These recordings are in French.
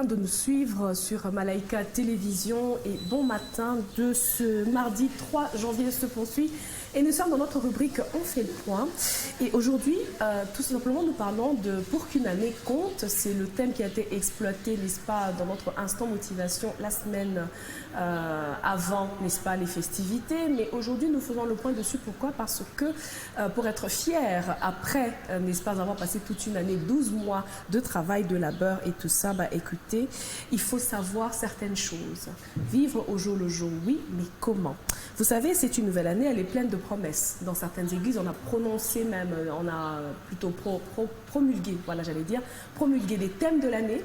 matin de nous suivre sur Malaika Télévision et bon matin de ce mardi 3 janvier se poursuit. Et nous sommes dans notre rubrique On fait le point. Et aujourd'hui, tout simplement, nous parlons de Pour qu'une année compte. C'est le thème qui a été exploité, n'est-ce pas, dans notre instant motivation la semaine avant, n'est-ce pas, les festivités. Mais aujourd'hui, nous faisons le point dessus. Pourquoi? Parce que pour être fier, après, n'est-ce pas, avoir passé toute une année, 12 mois de travail, de labeur et tout ça, bah, écoutez, il faut savoir certaines choses. Vivre au jour le jour, oui, mais comment? Vous savez, c'est une nouvelle année, elle est pleine de promesses. Dans certaines églises, on a prononcé même, on a plutôt promulgué, voilà, j'allais dire, promulgué des thèmes de l'année.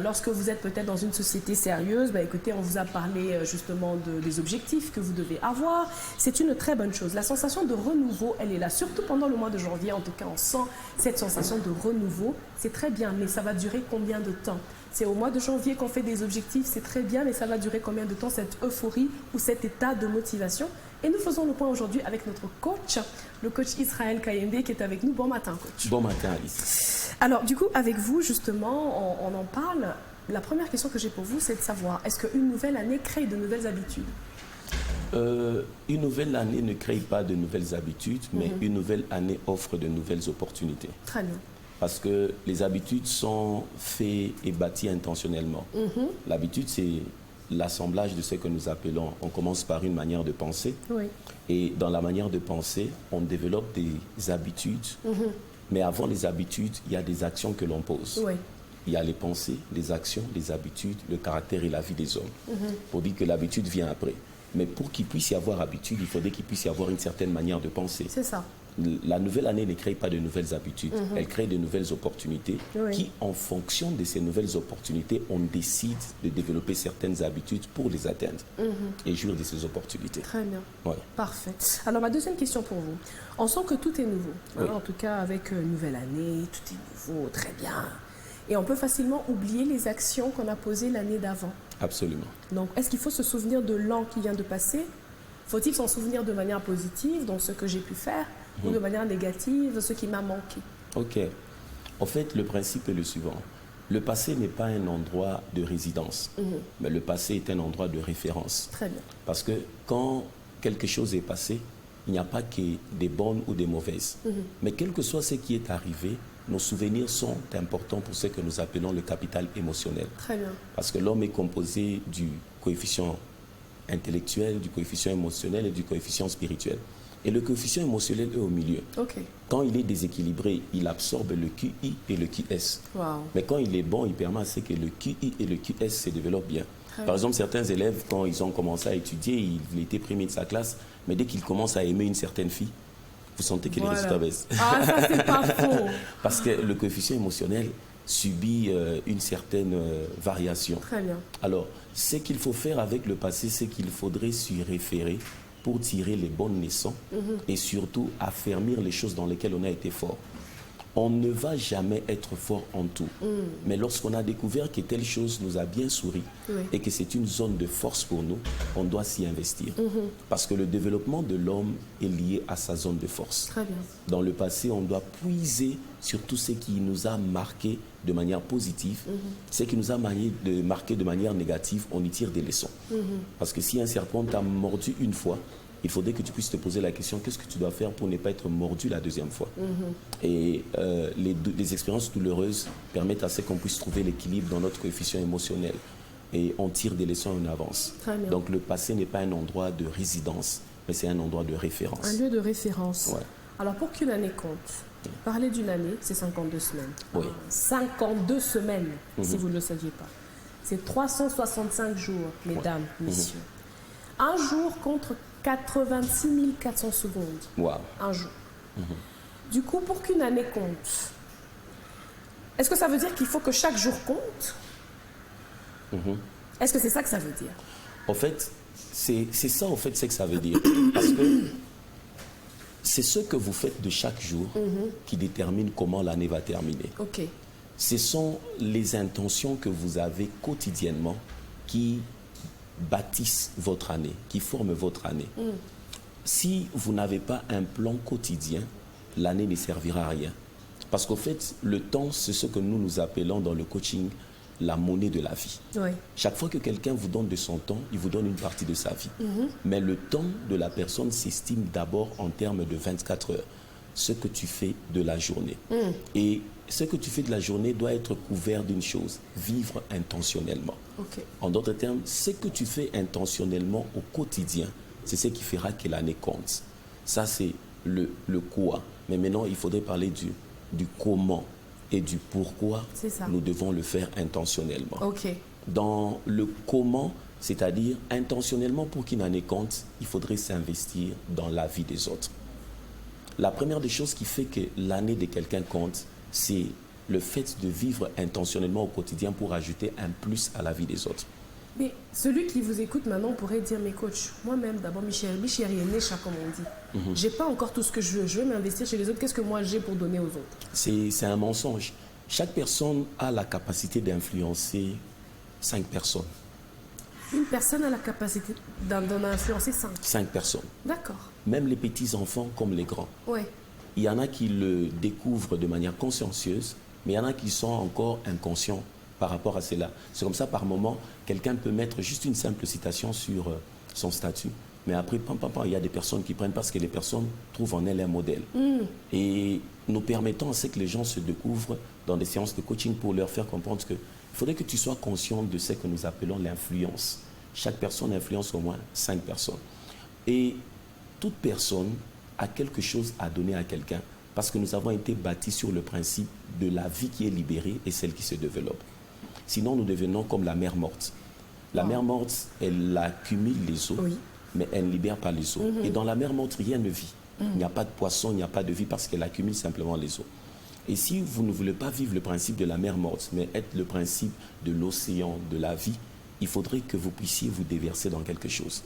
Lorsque vous êtes peut-être dans une société sérieuse, bah, écoutez, on vous a parlé justement des objectifs que vous devez avoir. C'est une très bonne chose. La sensation de renouveau, elle est là, surtout pendant le mois de janvier. En tout cas, on sent cette sensation de renouveau. C'est très bien, mais ça va durer combien de temps? C'est au mois de janvier qu'on fait des objectifs, c'est très bien, mais ça va durer combien de temps, cette euphorie ou cet état de motivation? Et nous faisons le point aujourd'hui avec notre coach, le coach Israël Kayembe, qui est avec nous. Bon matin, coach. Bon matin, Alice. Alors, du coup, avec vous, justement, on en parle. La première question que j'ai pour vous, c'est de savoir, est-ce qu'une nouvelle année crée de nouvelles habitudes? Une nouvelle année ne crée pas de nouvelles habitudes, mais une nouvelle année offre de nouvelles opportunités. Très bien. Parce que les habitudes sont faites et bâties intentionnellement. L'habitude, c'est l'assemblage de ce que nous appelons, on commence par une manière de penser. Oui. Et dans la manière de penser, on développe des habitudes. Mais avant les habitudes, il y a des actions que l'on pose. Oui. Il y a les pensées, les actions, les habitudes, le caractère et la vie des hommes. Pour dire que l'habitude vient après. Mais pour qu'il puisse y avoir habitude, il faudrait qu'il puisse y avoir une certaine manière de penser. C'est ça. La nouvelle année ne crée pas de nouvelles habitudes, elle crée de nouvelles opportunités qui, en fonction de ces nouvelles opportunités, on décide de développer certaines habitudes pour les atteindre et jouir de ces opportunités. Très bien. Ouais. Parfait. Alors, ma deuxième question pour vous. On sent que tout est nouveau. Hein, Oui. en tout cas, avec une nouvelle année, tout est nouveau, très bien. Et on peut facilement oublier les actions qu'on a posées l'année d'avant. Absolument. Donc, est-ce qu'il faut se souvenir de l'an qui vient de passer? Faut-il s'en souvenir de manière positive, dans ce que j'ai pu faire, ou de manière négative, ce qui m'a manqué? Ok. En fait, le principe est le suivant. Le passé n'est pas un endroit de résidence, mais le passé est un endroit de référence. Très bien. Parce que quand quelque chose est passé, il n'y a pas que des bonnes ou des mauvaises. Mais quel que soit ce qui est arrivé, nos souvenirs sont importants pour ce que nous appelons le capital émotionnel. Très bien. Parce que l'homme est composé du coefficient intellectuel, du coefficient émotionnel et du coefficient spirituel. Et le coefficient émotionnel est au milieu. OK. Quand il est déséquilibré, il absorbe le QI et le QS. Wow. Mais quand il est bon, il permet à ce que le QI et le QS se développent bien. Très Par exemple, certains élèves, quand ils ont commencé à étudier, il était premier de sa classe, mais dès qu'ils commencent à aimer une certaine fille, vous sentez que les résultats baissent. Ah, ça, c'est pas faux. Parce que le coefficient émotionnel subit une certaine variation. Très bien. Alors, ce qu'il faut faire avec le passé, c'est qu'il faudrait s'y référer pour tirer les bonnes leçons et surtout affermir les choses dans lesquelles on a été fort. On ne va jamais être fort en tout. Mais lorsqu'on a découvert que telle chose nous a bien souri et que c'est une zone de force pour nous, on doit s'y investir. Parce que le développement de l'homme est lié à sa zone de force. Très bien. Dans le passé, on doit puiser sur tout ce qui nous a marqué de manière positive. Ce qui nous a marqué de manière négative, on y tire des leçons. Parce que si un serpent t'a mordu une fois, il faudrait que tu puisses te poser la question, qu'est-ce que tu dois faire pour ne pas être mordu la deuxième fois? Et les expériences douloureuses permettent à ce qu'on puisse trouver l'équilibre dans notre coefficient émotionnel. Et on tire des leçons en avance. Très bien. Donc le passé n'est pas un endroit de résidence, mais c'est un endroit de référence. Un lieu de référence. Ouais. Alors, pour qu'une année compte, parler d'une année, c'est 52 semaines. Oui. 52 semaines, si vous ne le saviez pas. C'est 365 jours, mesdames, messieurs. Un jour contre 86 400 secondes. Wow. Un jour. Du coup, pour qu'une année compte, est-ce que ça veut dire qu'il faut que chaque jour compte? Est-ce que c'est ça que ça veut dire? En fait, c'est ça en fait ce que ça veut dire. Parce que c'est ce que vous faites de chaque jour qui détermine comment l'année va terminer. OK. Ce sont les intentions que vous avez quotidiennement qui bâtissent votre année, qui forment votre année. Si vous n'avez pas un plan quotidien, l'année ne servira à rien. Parce qu'au fait, le temps, c'est ce que nous appelons dans le coaching la monnaie de la vie. Oui. Chaque fois que quelqu'un vous donne de son temps, il vous donne une partie de sa vie. Mais le temps de la personne s'estime d'abord en termes de 24 heures. Ce que tu fais de la journée. Et ce que tu fais de la journée doit être couvert d'une chose, vivre intentionnellement. Ok. En d'autres termes, ce que tu fais intentionnellement au quotidien, c'est ce qui fera que l'année compte. Ça, c'est le quoi. Mais maintenant, il faudrait parler du comment et du pourquoi nous devons le faire intentionnellement. Ok. Dans le comment, c'est-à-dire intentionnellement pour qu'une année compte, il faudrait s'investir dans la vie des autres. La première des choses qui fait que l'année de quelqu'un compte, c'est le fait de vivre intentionnellement au quotidien pour ajouter un plus à la vie des autres. Mais celui qui vous écoute maintenant pourrait dire, mais coach, moi-même, d'abord, Michel Yenesha, comme on dit. J'ai pas encore tout ce que je veux. Je veux m'investir chez les autres. Qu'est-ce que moi j'ai pour donner aux autres? C'est un mensonge. Chaque personne a la capacité d'influencer 5 personnes. Une personne a la capacité d'en influencer 5. 5 personnes. D'accord. Même les petits-enfants comme les grands. Oui. Il y en a qui le découvrent de manière consciencieuse, mais il y en a qui sont encore inconscients par rapport à cela. C'est comme ça, par moment, quelqu'un peut mettre juste une simple citation sur son statut, mais après, il y a des personnes qui prennent parce que les personnes trouvent en elles un modèle. Et nous permettons à ce que les gens se découvrent dans des séances de coaching pour leur faire comprendre qu'il faudrait que tu sois conscient de ce que nous appelons l'influence. Chaque personne influence au moins 5 personnes. Et toute personne a quelque chose à donner à quelqu'un parce que nous avons été bâtis sur le principe de la vie qui est libérée et celle qui se développe. Sinon, nous devenons comme la mer morte. La mer morte, elle accumule les eaux, mais elle ne libère pas les eaux. Et dans la mer morte, rien ne vit. Il n'y a pas de poisson, il n'y a pas de vie parce qu'elle accumule simplement les eaux. Et si vous ne voulez pas vivre le principe de la mer morte, mais être le principe de l'océan, de la vie, il faudrait que vous puissiez vous déverser dans quelque chose.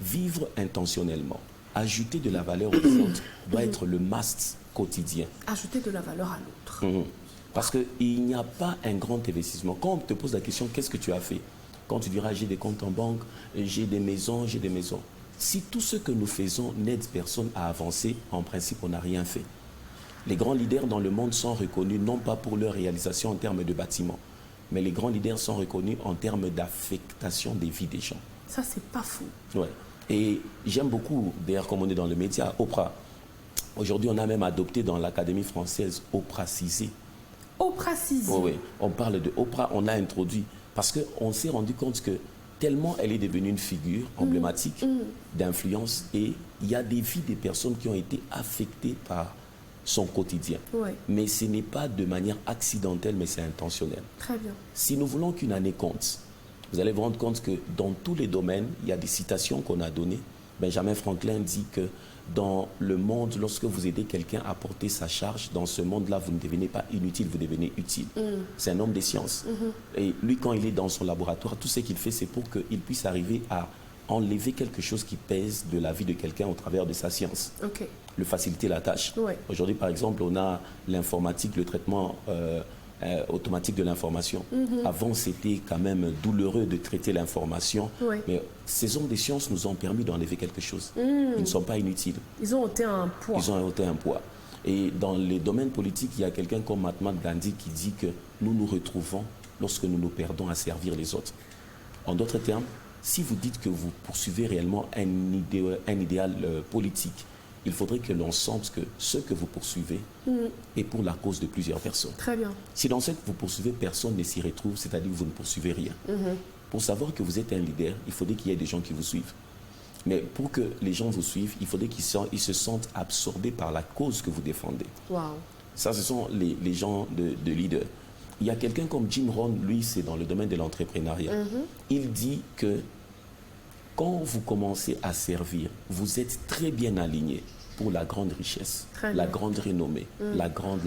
Vivre intentionnellement, ajouter de la valeur aux autres, doit être le must quotidien. Ajouter de la valeur à l'autre. Parce qu'il n'y a pas un grand investissement. Quand on te pose la question, qu'est-ce que tu as fait? Quand tu diras, j'ai des comptes en banque, j'ai des maisons, j'ai des maisons. Si tout ce que nous faisons n'aide personne à avancer, en principe, on n'a rien fait. Les grands leaders dans le monde sont reconnus non pas pour leur réalisation en termes de bâtiments, mais les grands leaders sont reconnus en termes d'affectation des vies des gens. Ça, c'est pas fou. Ouais. Et j'aime beaucoup, d'ailleurs, comme on est dans le média, Oprah. Aujourd'hui, on a même adopté dans l'Académie française Opracisé. Opracisé. Oui, on parle de Oprah, on l'a introduit parce qu'on s'est rendu compte que tellement elle est devenue une figure emblématique d'influence et il y a des vies des personnes qui ont été affectées par son quotidien. Mais ce n'est pas de manière accidentelle, mais c'est intentionnel. Très bien. Si nous voulons qu'une année compte, vous allez vous rendre compte que dans tous les domaines, il y a des citations qu'on a données. Benjamin Franklin dit que dans le monde, lorsque vous aidez quelqu'un à porter sa charge, dans ce monde-là, vous ne devenez pas inutile, vous devenez utile. C'est un homme des sciences. Et lui, quand il est dans son laboratoire, tout ce qu'il fait, c'est pour qu'il puisse arriver à enlever quelque chose qui pèse de la vie de quelqu'un au travers de sa science. Le faciliter la tâche. Aujourd'hui, par exemple, on a l'informatique, le traitement automatique de l'information. Avant, c'était quand même douloureux de traiter l'information, mais ces hommes des sciences nous ont permis d'enlever quelque chose. Ils ne sont pas inutiles. Ils ont ôté un poids. Ils ont ôté un poids. Et dans les domaines politiques, il y a quelqu'un comme Mahatma Gandhi qui dit que nous nous retrouvons lorsque nous nous perdons à servir les autres. En d'autres termes, si vous dites que vous poursuivez réellement un idéal politique, il faudrait que l'on sente que ce que vous poursuivez est pour la cause de plusieurs personnes. Très bien. Si dans ce que vous poursuivez, personne ne s'y retrouve, c'est-à-dire que vous ne poursuivez rien. Pour savoir que vous êtes un leader, il faudrait qu'il y ait des gens qui vous suivent. Mais pour que les gens vous suivent, il faudrait qu'ils se sentent absorbés par la cause que vous défendez. Ça, ce sont les gens de leaders. Il y a quelqu'un comme Jim Rohn, lui, c'est dans le domaine de l'entrepreneuriat. Il dit que quand vous commencez à servir, vous êtes très bien aligné pour la grande richesse, la grande renommée, la grande.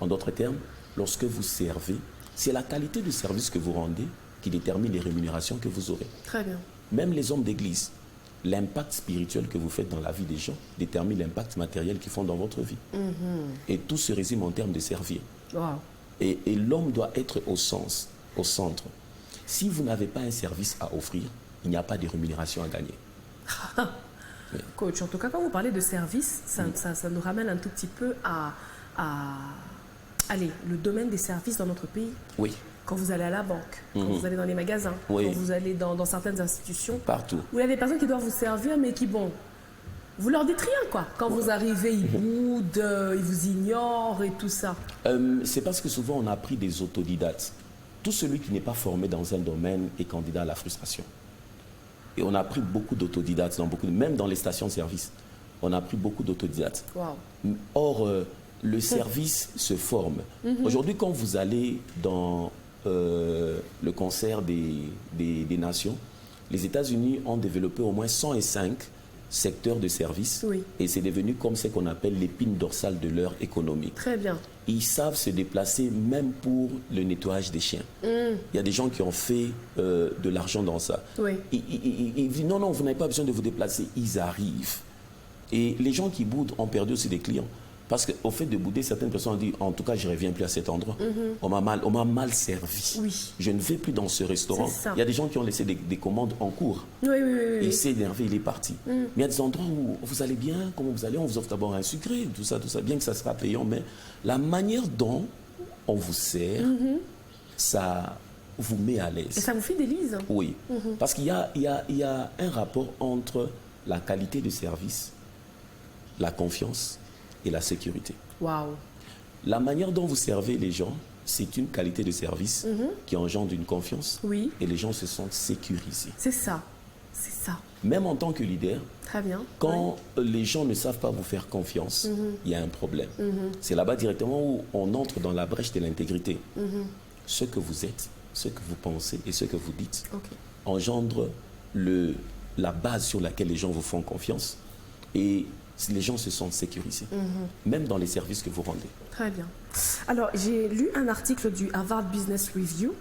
En d'autres termes, lorsque vous servez, c'est la qualité du service que vous rendez qui détermine les rémunérations que vous aurez. Très bien. Même les hommes d'église, l'impact spirituel que vous faites dans la vie des gens détermine l'impact matériel qu'ils font dans votre vie. Et tout se résume en termes de servir. Et l'homme doit être au centre. Si vous n'avez pas un service à offrir, il n'y a pas de rémunération à gagner. Coach, en tout cas, quand vous parlez de service, ça nous ramène un tout petit peu allez, le domaine des services dans notre pays. Oui. Quand vous allez à la banque, quand vous allez dans les magasins, Oui. quand vous allez dans certaines institutions. Partout. Où il y a des personnes qui doivent vous servir, mais qui, bon, vous leur dites rien, quoi. Quand vous arrivez, ils boudent, ils vous ignorent et tout ça. C'est parce que souvent, on a pris des autodidactes. Tout celui qui n'est pas formé dans un domaine est candidat à la frustration. Et on a pris beaucoup d'autodidactes, même dans les stations-service. On a pris beaucoup d'autodidactes. Wow. Or, le service se forme. Aujourd'hui, quand vous allez dans le concert des nations, les États-Unis ont développé au moins 105 secteurs de services. Oui. Et c'est devenu comme ce qu'on appelle l'épine dorsale de leur économie. Très bien. Ils savent se déplacer même pour le nettoyage des chiens. Il y a des gens qui ont fait de l'argent dans ça. Oui. Ils disent non, vous n'avez pas besoin de vous déplacer. Ils arrivent. Et les gens qui boudent ont perdu aussi des clients. Parce qu'au fait de bouder, certaines personnes ont dit, en tout cas, je ne reviens plus à cet endroit. On m'a mal servi. Oui. Je ne vais plus dans ce restaurant. Il y a des gens qui ont laissé des commandes en cours. Oui. Il s'est énervé, il est parti. Mais il y a des endroits où vous allez bien, comment vous allez, on vous offre d'abord un sucré, tout ça, bien que ça sera payant, mais la manière dont on vous sert, ça vous met à l'aise. Et ça vous fidélise. Oui, parce qu'il y a un rapport entre la qualité de service, la confiance et la sécurité. Waouh. La manière dont vous servez les gens, c'est une qualité de service qui engendre une confiance. Oui. Et les gens se sentent sécurisés. C'est ça. C'est ça. Même en tant que leader, très bien. Quand les gens ne savent pas vous faire confiance, il y a un problème. C'est là-bas directement où on entre dans la brèche de l'intégrité. Ce que vous êtes, ce que vous pensez et ce que vous dites engendre la base sur laquelle les gens vous font confiance. Et les gens se sentent sécurisés, même dans les services que vous rendez. Très bien. Alors, j'ai lu un article du Harvard Business Review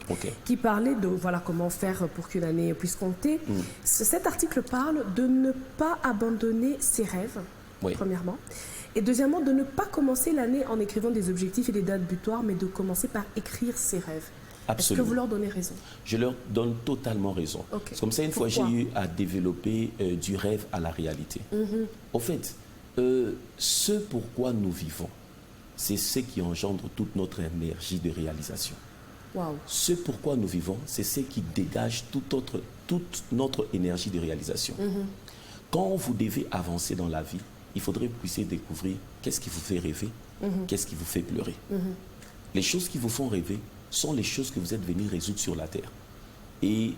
qui parlait de comment faire pour qu'une année puisse compter. Cet article parle de ne pas abandonner ses rêves, premièrement, et deuxièmement, de ne pas commencer l'année en écrivant des objectifs et des dates butoirs, mais de commencer par écrire ses rêves. Absolument. Est-ce que vous leur donnez raison? Je leur donne totalement raison. C'est comme ça, une fois, j'ai eu à développer du rêve à la réalité. Au fait, ce pourquoi nous vivons, c'est ce qui engendre toute notre énergie de réalisation. Ce pourquoi nous vivons, c'est ce qui dégage toute notre énergie de réalisation. Quand vous devez avancer dans la vie, il faudrait que vous puissiez découvrir qu'est-ce qui vous fait rêver, qu'est-ce qui vous fait pleurer. Les choses qui vous font rêver sont les choses que vous êtes venus résoudre sur la terre. Et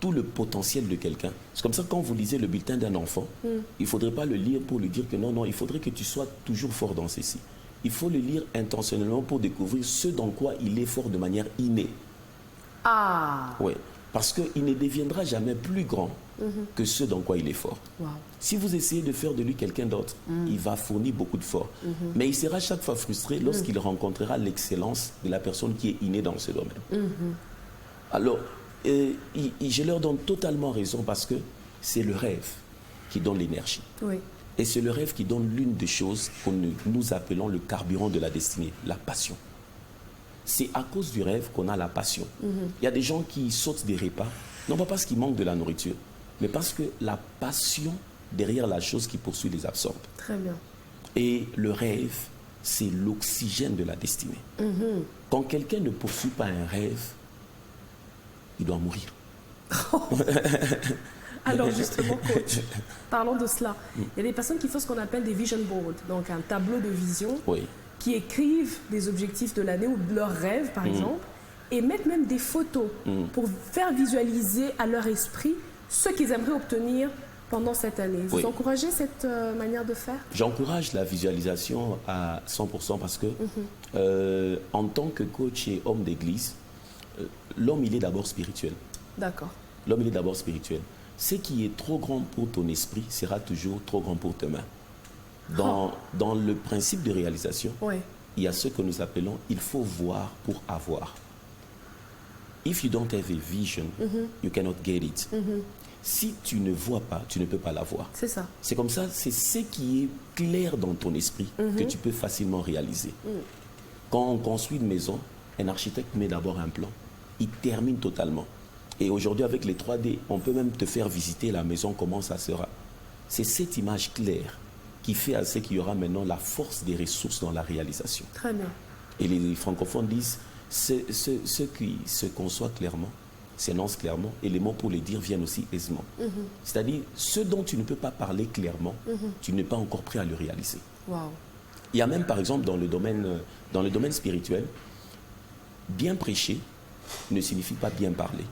tout le potentiel de quelqu'un. C'est comme ça quand vous lisez le bulletin d'un enfant, il ne faudrait pas le lire pour lui dire que non, il faudrait que tu sois toujours fort dans ceci. Il faut le lire intentionnellement pour découvrir ce dans quoi il est fort de manière innée. Oui, parce qu'il ne deviendra jamais plus grand que ce dans quoi il est fort. Si vous essayez de faire de lui quelqu'un d'autre, il va fournir beaucoup de force. Mais il sera chaque fois frustré lorsqu'il rencontrera l'excellence de la personne qui est innée dans ce domaine. Alors, je leur donne totalement raison parce que c'est le rêve qui donne l'énergie. Et c'est le rêve qui donne l'une des choses que nous appelons le carburant de la destinée, la passion. C'est à cause du rêve qu'on a la passion. Il y a des gens qui sautent des repas, non pas parce qu'ils manquent de la nourriture, mais parce que la passion derrière la chose qui poursuit les absorbe. Très bien. Et le rêve, c'est l'oxygène de la destinée. Quand quelqu'un ne poursuit pas un rêve, il doit mourir. Alors justement, coach, parlons de cela. Il y a des personnes qui font ce qu'on appelle des vision boards, donc un tableau de vision, qui écrivent des objectifs de l'année ou de leurs rêves, par exemple, et mettent même des photos pour faire visualiser à leur esprit ce qu'ils aimeraient obtenir pendant cette année. Vous encouragez cette manière de faire? J'encourage la visualisation à 100% parce que, en tant que coach et homme d'église, l'homme, il est d'abord spirituel. D'accord. L'homme, il est d'abord spirituel. Ce qui est trop grand pour ton esprit sera toujours trop grand pour tes mains. Dans le principe de réalisation, il y a ce que nous appelons « il faut voir pour avoir ». If you don't have a vision, you cannot get it. Si tu ne vois pas, tu ne peux pas l'avoir. C'est ça. C'est comme ça, c'est ce qui est clair dans ton esprit que tu peux facilement réaliser. Quand on construit une maison, un architecte met d'abord un plan. Il termine totalement. Et aujourd'hui, avec les 3D, on peut même te faire visiter la maison, comment ça sera. C'est cette image claire qui fait à ce qu'il y aura maintenant la force des ressources dans la réalisation. Très bien. Et les francophones disent ce qui se conçoit clairement, s'énonce clairement, et les mots pour les dire viennent aussi aisément. C'est-à-dire, ce dont tu ne peux pas parler clairement, tu n'es pas encore prêt à le réaliser. Wow. Il y a même, par exemple, dans le domaine spirituel, bien prêcher ne signifie pas bien parler.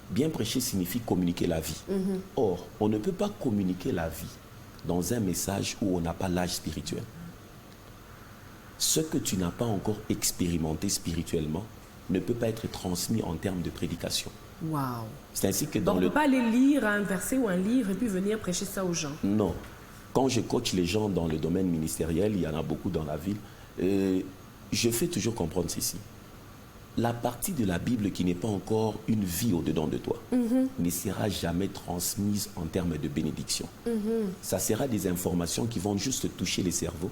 Bien prêcher signifie communiquer la vie. Or, on ne peut pas communiquer la vie dans un message où on n'a pas l'âge spirituel. Ce que tu n'as pas encore expérimenté spirituellement ne peut pas être transmis en termes de prédication. Wow. C'est ainsi que Donc on ne peut pas aller lire un verset ou un livre et puis venir prêcher ça aux gens. Non. Quand je coach les gens dans le domaine ministériel, il y en a beaucoup dans la ville, je fais toujours comprendre ceci. La partie de la Bible qui n'est pas encore une vie au-dedans de toi ne sera jamais transmise en termes de bénédiction. Ça sera des informations qui vont juste toucher les cerveaux,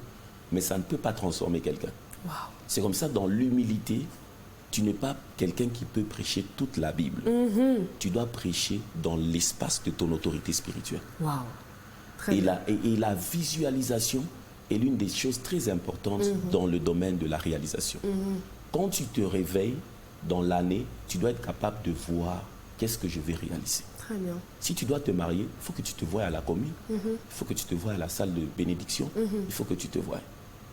mais ça ne peut pas transformer quelqu'un. Wow. C'est comme ça, dans l'humilité, tu n'es pas quelqu'un qui peut prêcher toute la Bible. Tu dois prêcher dans l'espace de ton autorité spirituelle. Wow. Très Et bien. la visualisation est l'une des choses très importantes dans le domaine de la réalisation. Quand tu te réveilles dans l'année, tu dois être capable de voir qu'est-ce que je vais réaliser. Très bien. Si tu dois te marier, il faut que tu te voies à la commune, il faut que tu te voies à la salle de bénédiction, il faut que tu te voies.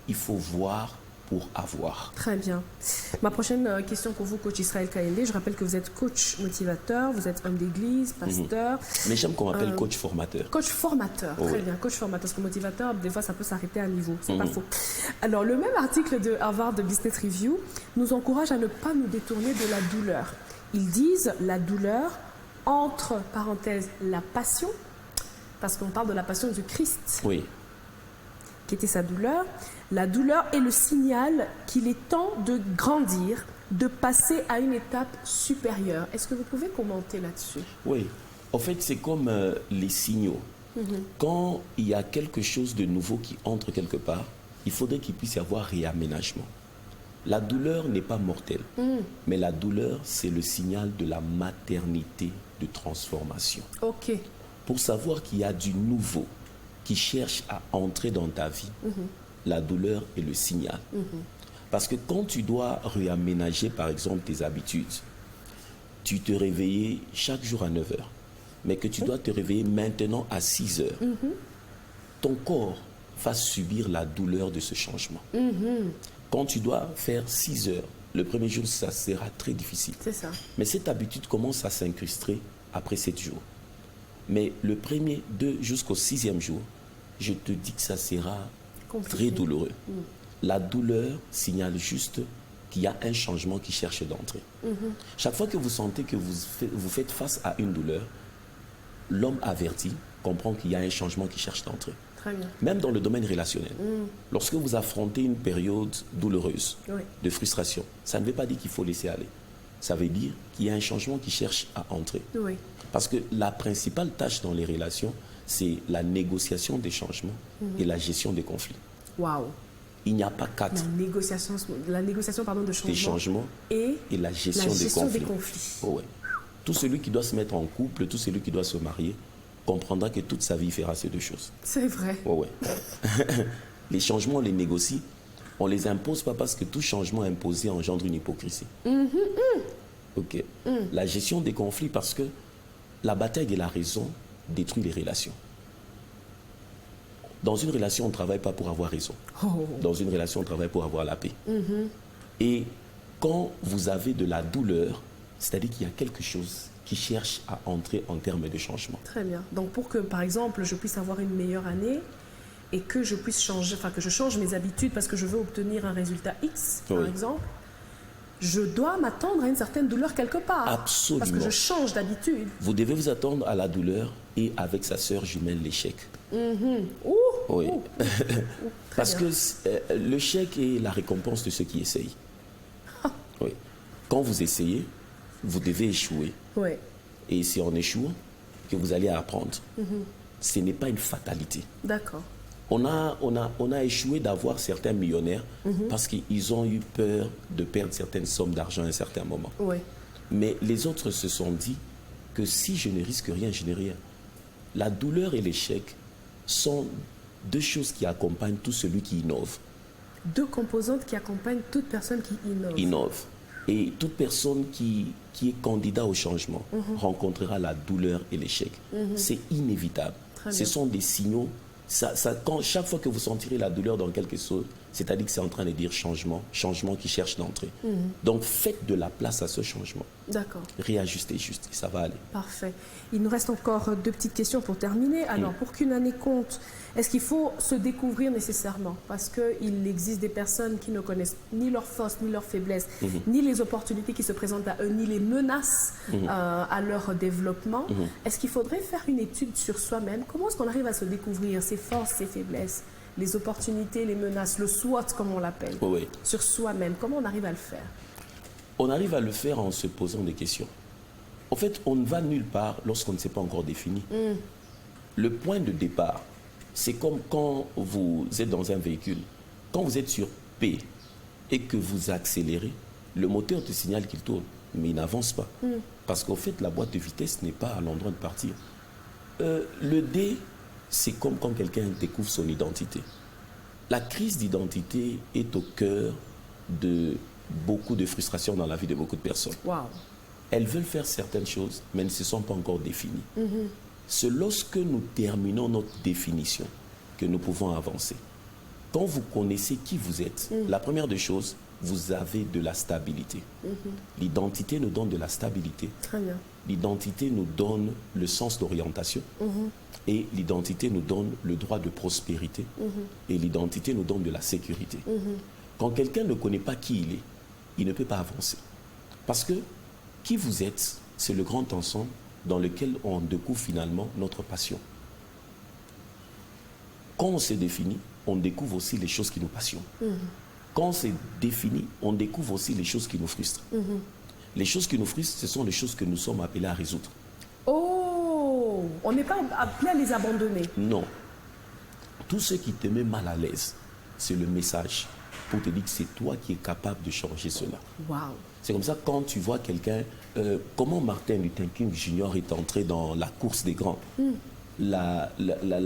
Il faut voir pour avoir. Très bien. Ma prochaine question pour vous, coach Israël Kayende. Je rappelle que vous êtes coach motivateur, vous êtes homme d'église, pasteur. Mais j'aime qu'on m'appelle coach formateur. Coach formateur, très Oui. bien. Coach formateur, parce que motivateur, des fois, ça peut s'arrêter à un niveau. C'est pas faux. Alors, le même article de Harvard Business Review nous encourage à ne pas nous détourner de la douleur. Ils disent la douleur, entre parenthèses, la passion, parce qu'on parle de la passion du Christ, Oui. qui était sa douleur. La douleur est le signal qu'il est temps de grandir, de passer à une étape supérieure. Est-ce que vous pouvez commenter là-dessus? Oui. En fait, c'est comme les signaux. Quand il y a quelque chose de nouveau qui entre quelque part, il faudrait qu'il puisse y avoir réaménagement. La douleur n'est pas mortelle, mais la douleur, c'est le signal de la maternité de transformation. Ok. Pour savoir qu'il y a du nouveau qui cherche à entrer dans ta vie, la douleur est le signal. Parce que quand tu dois réaménager, par exemple, tes habitudes, tu te réveillais chaque jour à 9 heures, mais que tu dois te réveiller maintenant à 6 heures, ton corps va subir la douleur de ce changement. Quand tu dois faire 6 heures, le premier jour, ça sera très difficile. C'est ça. Mais cette habitude commence à s'incruster après 7 jours. Mais le premier, 2 jusqu'au 6e jour, je te dis que ça sera Compliqué. très douloureux. La douleur signale juste qu'il y a un changement qui cherche d'entrer. Chaque fois que vous sentez que vous faites face à une douleur, l'homme averti comprend qu'il y a un changement qui cherche d'entrer. Très bien. Même dans le domaine relationnel. Lorsque vous affrontez une période douloureuse, Oui. de frustration, ça ne veut pas dire qu'il faut laisser aller. Ça veut dire qu'il y a un changement qui cherche à entrer. Oui. Parce que la principale tâche dans les relations, c'est la négociation des changements et la gestion des conflits. Waouh. Il n'y a pas quatre. La négociation pardon, de changement. Des changements et la gestion, des conflits. Oh ouais. Tout celui qui doit se mettre en couple, tout celui qui doit se marier, comprendra que toute sa vie fera ces deux choses. C'est vrai. Oh ouais. Les changements, on les négocie. On ne les impose pas parce que tout changement imposé engendre une hypocrisie. Ok. La gestion des conflits, parce que la bataille de la raison détruit les relations. Dans une relation, on ne travaille pas pour avoir raison. Dans une relation, on travaille pour avoir la paix. Et quand vous avez de la douleur, c'est-à-dire qu'il y a quelque chose qui cherche à entrer en termes de changement. Très bien. Donc pour que, par exemple, je puisse avoir une meilleure année et que je puisse changer, enfin que je change mes habitudes parce que je veux obtenir un résultat X, par exemple, je dois m'attendre à une certaine douleur quelque part. Absolument. Parce que je change d'habitude. Vous devez vous attendre à la douleur et avec sa sœur jumelle, l'échec. Oui. Parce que le chèque est la récompense de ceux qui essayent. Oui. Quand vous essayez, vous devez échouer. Oui. Et c'est en échouant que vous allez apprendre. Ce n'est pas une fatalité. D'accord. On a échoué d'avoir certains millionnaires parce qu'ils ont eu peur de perdre certaines sommes d'argent à un certain moment. Oui. Mais les autres se sont dit que si je ne risque rien, je n'ai rien. La douleur et l'échec sont deux choses qui accompagnent tout celui qui innove. deux composantes qui accompagnent toute personne qui innove. Innove. Et toute personne qui est candidat au changement rencontrera la douleur et l'échec. C'est inévitable. Ce sont des signaux. Chaque fois que vous sentirez la douleur dans quelque chose, c'est-à-dire que c'est en train de dire changement, changement qui cherche d'entrée. Donc faites de la place à ce changement. D'accord. Réajustez juste, et ça va aller. Parfait. Il nous reste encore deux petites questions pour terminer. Alors, pour qu'une année compte, est-ce qu'il faut se découvrir nécessairement? Parce qu'il existe des personnes qui ne connaissent ni leurs forces, ni leurs faiblesses, ni les opportunités qui se présentent à eux, ni les menaces à leur développement. Est-ce qu'il faudrait faire une étude sur soi-même? Comment est-ce qu'on arrive à se découvrir ses forces, ses faiblesses, les opportunités, les menaces, le SWOT comme on l'appelle, sur soi-même? Comment on arrive à le faire? On arrive à le faire en se posant des questions. En fait, on ne va nulle part lorsqu'on ne s'est pas encore défini. Le point de départ, c'est comme quand vous êtes dans un véhicule. Quand vous êtes sur P et que vous accélérez, le moteur te signale qu'il tourne, mais il n'avance pas. Parce qu'en fait, la boîte de vitesse n'est pas à l'endroit de partir. Le D, c'est comme quand quelqu'un découvre son identité. La crise d'identité est au cœur de beaucoup de frustration dans la vie de beaucoup de personnes. Wow. Elles veulent faire certaines choses, mais ne se sont pas encore définies. C'est lorsque nous terminons notre définition que nous pouvons avancer. Quand vous connaissez qui vous êtes, la première des choses, vous avez de la stabilité. L'identité nous donne de la stabilité. Très bien. L'identité nous donne le sens d'orientation. Et l'identité nous donne le droit de prospérité. Et l'identité nous donne de la sécurité. Quand quelqu'un ne connaît pas qui il ne peut pas avancer. Parce que qui vous êtes, c'est le grand ensemble dans lequel on découvre finalement notre passion. Quand on se définit, on découvre aussi les choses qui nous passionnent. Quand on se définit, on découvre aussi les choses qui nous frustrent. Les choses qui nous frustrent, ce sont les choses que nous sommes appelés à résoudre. Oh, on n'est pas appelé à les abandonner. Non. Tout ce qui te met mal à l'aise, c'est le message pour te dire que c'est toi qui es capable de changer cela. Wow. C'est comme ça quand tu vois quelqu'un, comment Martin Luther King Jr. est entré dans la course des grands. La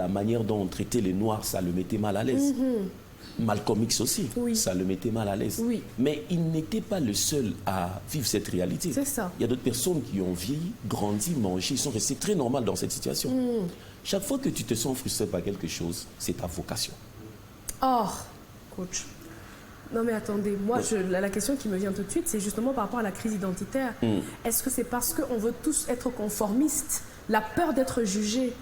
manière dont on traitait les Noirs, ça le mettait mal à l'aise. Malcolm X aussi, ça le mettait mal à l'aise. Mais il n'était pas le seul à vivre cette réalité. C'est ça. Il y a d'autres personnes qui ont vieilli, grandi, mangé, ils sont restés très normaux dans cette situation. Chaque fois que tu te sens frustré par quelque chose, c'est ta vocation. Oh, coach. Non mais attendez, moi la question qui me vient tout de suite, c'est justement par rapport à la crise identitaire. Est-ce que c'est parce qu'on veut tous être conformistes, la peur d'être jugé,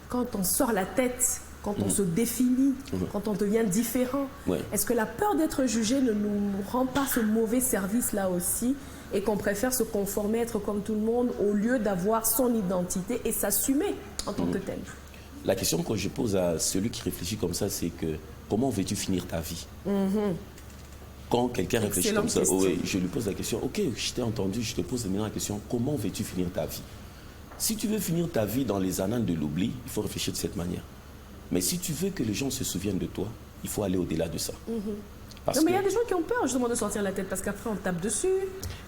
quand on sort la tête, quand on se définit, quand on devient différent, est-ce que la peur d'être jugé ne nous rend pas ce mauvais service-là aussi et qu'on préfère se conformer, être comme tout le monde au lieu d'avoir son identité et s'assumer en tant que tel? La question que je pose à celui qui réfléchit comme ça, c'est que comment veux-tu finir ta vie? Quand quelqu'un réfléchit comme ça, je lui pose la question, ok, je t'ai entendu, je te pose maintenant la question, comment veux-tu finir ta vie? Si tu veux finir ta vie dans les annales de l'oubli, il faut réfléchir de cette manière. Mais si tu veux que les gens se souviennent de toi, il faut aller au-delà de ça. Non, mais il y a des gens qui ont peur justement de sortir la tête parce qu'après on tape dessus.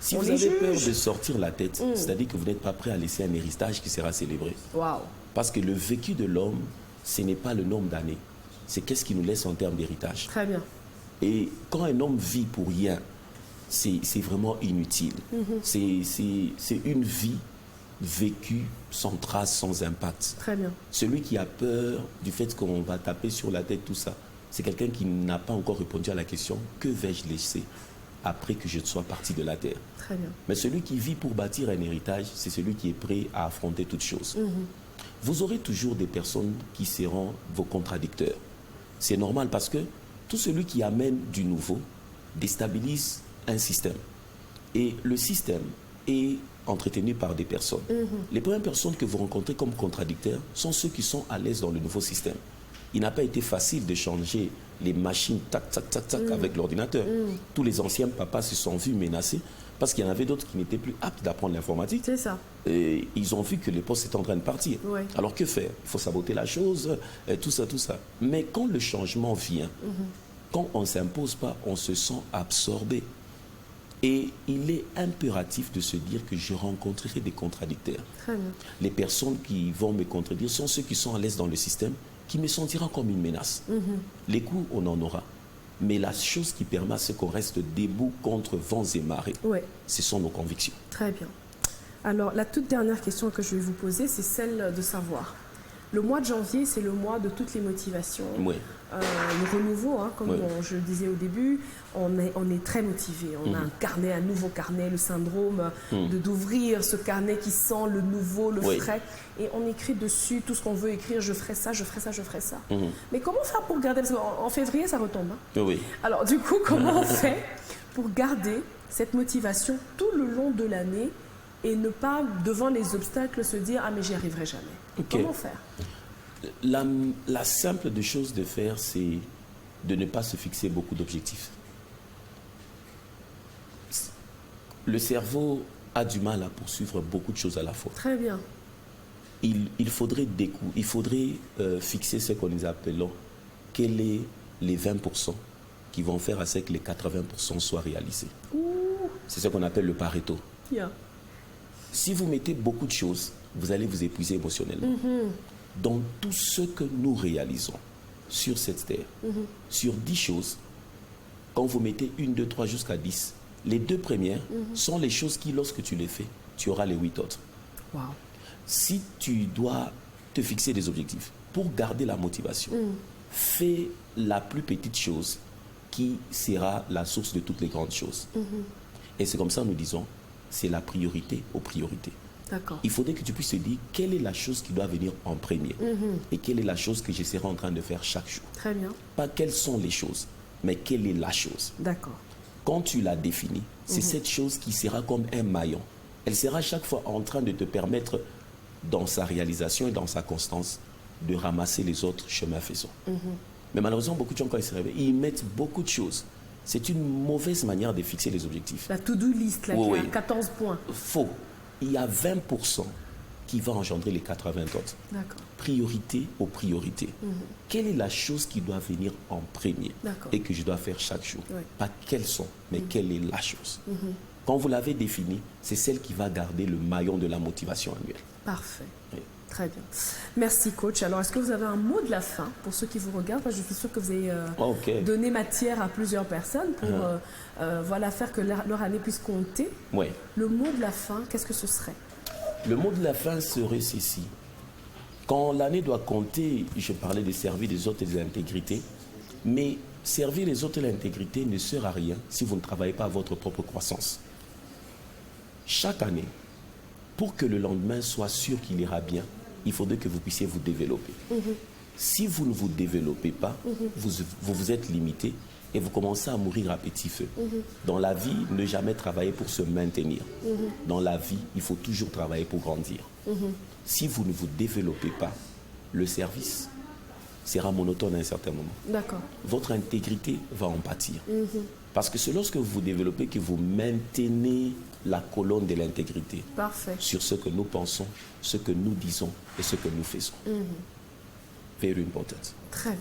Si vous avez peur de sortir la tête, c'est-à-dire que vous n'êtes pas prêt à laisser un héritage qui sera célébré. Wow. Parce que le vécu de l'homme, ce n'est pas le nombre d'années, c'est qu'est-ce qu'il nous laisse en termes d'héritage. Très bien. Et quand un homme vit pour rien, c'est vraiment inutile. C'est une vie vécue sans trace, sans impact. Très bien. Celui qui a peur du fait qu'on va taper sur la tête, tout ça, c'est quelqu'un qui n'a pas encore répondu à la question « Que vais-je laisser après que je sois parti de la terre ?» Très bien. Mais celui qui vit pour bâtir un héritage, c'est celui qui est prêt à affronter toutes choses. Vous aurez toujours des personnes qui seront vos contradicteurs. C'est normal parce que tout celui qui amène du nouveau déstabilise un système. Et le système est entretenu par des personnes. Les premières personnes que vous rencontrez comme contradicteurs sont ceux qui sont à l'aise dans le nouveau système. Il n'a pas été facile de changer les machines tac, tac, tac, tac avec l'ordinateur. Tous les anciens papas se sont vus menacés parce qu'il y en avait d'autres qui n'étaient plus aptes d'apprendre l'informatique. C'est ça. Et ils ont vu que les postes étaient en train de partir. Alors que faire? Il faut saboter la chose, tout ça, tout ça. Mais quand le changement vient, quand on ne s'impose pas, on se sent absorbé. Et il est impératif de se dire que je rencontrerai des contradicteurs. Très bien. Les personnes qui vont me contredire sont ceux qui sont à l'aise dans le système, qui me sentiront comme une menace. Les coups, on en aura. Mais la chose qui permet à ce qu'on reste debout contre vents et marées, Ouais. ce sont nos convictions. Très bien. Alors, la toute dernière question que je vais vous poser, c'est celle de savoir. Le mois de janvier, c'est le mois de toutes les motivations. Oui. Le renouveau, hein, comme Oui. je le disais au début, on est très motivé. On a un carnet, un nouveau carnet, le syndrome d'ouvrir ce carnet qui sent le nouveau, le Oui. frais. Et on écrit dessus tout ce qu'on veut écrire. Je ferai ça, je ferai ça, je ferai ça. Mhm. Mais comment faire pour garder... Parce qu'en février, ça retombe. Hein. Oui. Alors, du coup, comment on fait pour garder cette motivation tout le long de l'année et ne pas, devant les obstacles, se dire « Ah, mais j'y arriverai jamais Ok. Comment faire? La simple des choses de faire, c'est de ne pas se fixer beaucoup d'objectifs. Le cerveau a du mal à poursuivre beaucoup de choses à la fois. Très bien. Il faudrait fixer ce que nous appelons quels est les 20% qui vont faire à ce que les 80% soient réalisés. Ouh, C'est ce qu'on appelle le Pareto. bien. Si vous mettez beaucoup de choses, vous allez vous épuiser émotionnellement. Dans tout ce que nous réalisons sur cette terre, sur 10 choses, quand vous mettez 1, 2, 3 jusqu'à 10, les 2 premières sont les choses qui, lorsque tu les fais, tu auras les 8 autres. Wow. Si tu dois te fixer des objectifs pour garder la motivation, fais la plus petite chose qui sera la source de toutes les grandes choses. Et c'est comme ça nous disons, c'est la priorité aux priorités. D'accord. Il faudrait que tu puisses te dire quelle est la chose qui doit venir en premier et quelle est la chose que je serai en train de faire chaque jour. Très bien. Pas quelles sont les choses, mais quelle est la chose. D'accord. Quand tu la définis, c'est cette chose qui sera comme un maillon. Elle sera chaque fois en train de te permettre, dans sa réalisation et dans sa constance, de ramasser les autres chemins faisant. Mais malheureusement, beaucoup de gens, quand ils se réveillent, ils mettent beaucoup de choses. C'est une mauvaise manière de fixer les objectifs. La to-do list, là, Oui, qui a oui. 14 points. Faux. Il y a 20% qui va engendrer les 80 autres. D'accord. Priorité aux priorités. Quelle est la chose qui doit venir en premier D'accord. et que je dois faire chaque jour? Oui. Pas quelles sont, mais quelle est la chose. Quand vous l'avez définie, c'est celle qui va garder le maillon de la motivation annuelle. Parfait. Oui. Très bien. Merci, coach. Alors, est-ce que vous avez un mot de la fin pour ceux qui vous regardent? Parce que je suis sûre que vous avez Ok. donné matière à plusieurs personnes pour voilà, faire que leur année puisse compter. Oui. Le mot de la fin, qu'est-ce que ce serait? Le mot de la fin serait ceci. Quand l'année doit compter, je parlais de servir les autres et de l'intégrité, mais servir les autres et l'intégrité ne sert à rien si vous ne travaillez pas à votre propre croissance. Chaque année, pour que le lendemain soit sûr qu'il ira bien, il faudrait que vous puissiez vous développer. Si vous ne vous développez pas, vous êtes limité et vous commencez à mourir à petit feu. Dans la vie, ne jamais travailler pour se maintenir. Dans la vie, il faut toujours travailler pour grandir. Si vous ne vous développez pas, le service sera monotone à un certain moment. D'accord. Votre intégrité va en pâtir. Parce que c'est lorsque vous vous développez que vous maintenez la colonne de l'intégrité Parfait. sur ce que nous pensons, ce que nous disons et ce que nous faisons. Very important. Très bien.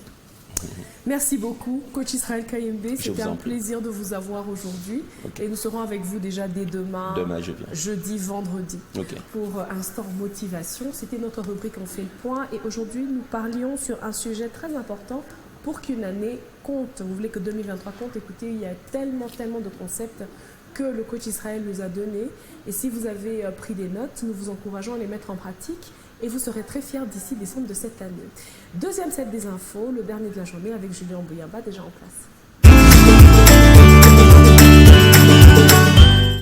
Merci beaucoup, coach Israël Kayembe. C'était vous un en prie. plaisir de vous avoir aujourd'hui. Ok. Et nous serons avec vous déjà dès demain, Demain, je viens. jeudi, vendredi, Ok. pour Instant Motivation. C'était notre rubrique On fait le point. Et aujourd'hui, nous parlions sur un sujet très important pour qu'une année compte. Vous voulez que 2023 compte? Écoutez, il y a tellement de concepts que le coach Israël nous a donnés. Et si vous avez pris des notes, nous vous encourageons à les mettre en pratique. Et vous serez très fiers d'ici décembre de cette année. Deuxième set des infos, le dernier de la journée avec Julien Bouyamba déjà en place.